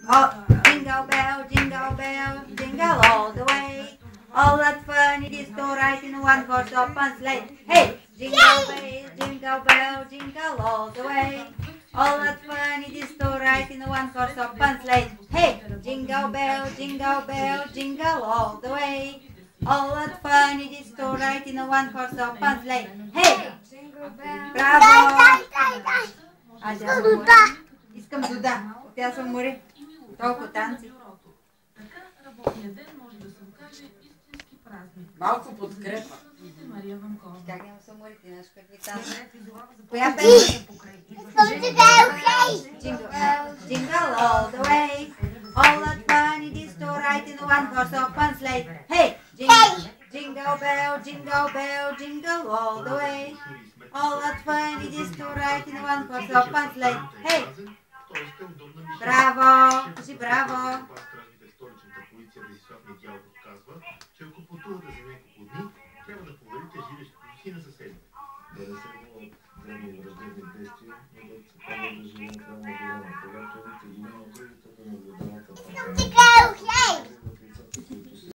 Oh, jingle bell, jingle all the way. All that fun it is to ride in one horse open sleigh. Hey, jingle bell, jingle all the way. All that fun it is to ride in one horse open sleigh. Hey, jingle bell, jingle all the way. All that fun it is to ride in one horse open sleigh. Hey, браво! Аз я съм море. Искам дуда. Тя съм море. Толкова танци. Така работният ден може да се окаже истински празник. Малко подкрепа. Мария Ванкова. Как няма съм море, ти знаеш какви танци? За Коя песен? Jingle Jingle all the way. All that fun it is to ride in one horse open sleigh. Hey, jingle bell, jingle all the way. All that fun it is to ride in one horse open sleigh. Hey, браво! Кажи браво! Столичната полиция Десислав Недялков казва, че ако пътувате за няколко дни, трябва да проверите жилището си на съседите. Да не се вълнуват древни враждебни действия, но да